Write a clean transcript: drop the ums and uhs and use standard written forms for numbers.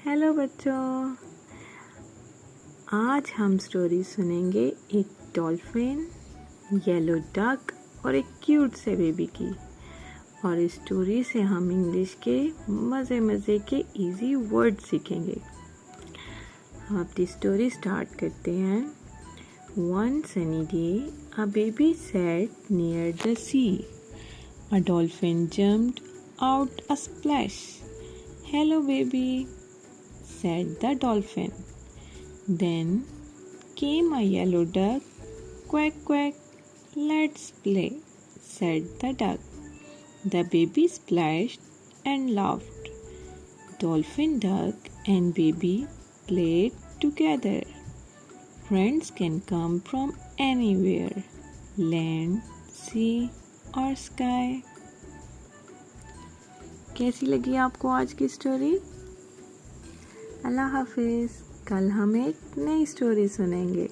Hello बच्चों, आज हम स्टोरी सुनेंगे एक डॉल्फिन, येलो डक और एक क्यूट से बेबी की। और इस स्टोरी से हम इंग्लिश के मज़े के इजी वर्ड सीखेंगे। हम अपनी स्टोरी स्टार्ट करते हैं। One sunny day, a baby sat near the sea. A dolphin jumped out a splash. "Hello, baby," said the dolphin. Then came a yellow duck. "Quack, quack, let's play," said the duck. The baby splashed and laughed. Dolphin, duck and baby played together. Friends can come from anywhere, land, sea or sky. कैसी लगी आपको आज की story? अल्लाह हाफिज़। कल हम एक नई स्टोरी सुनेंगे।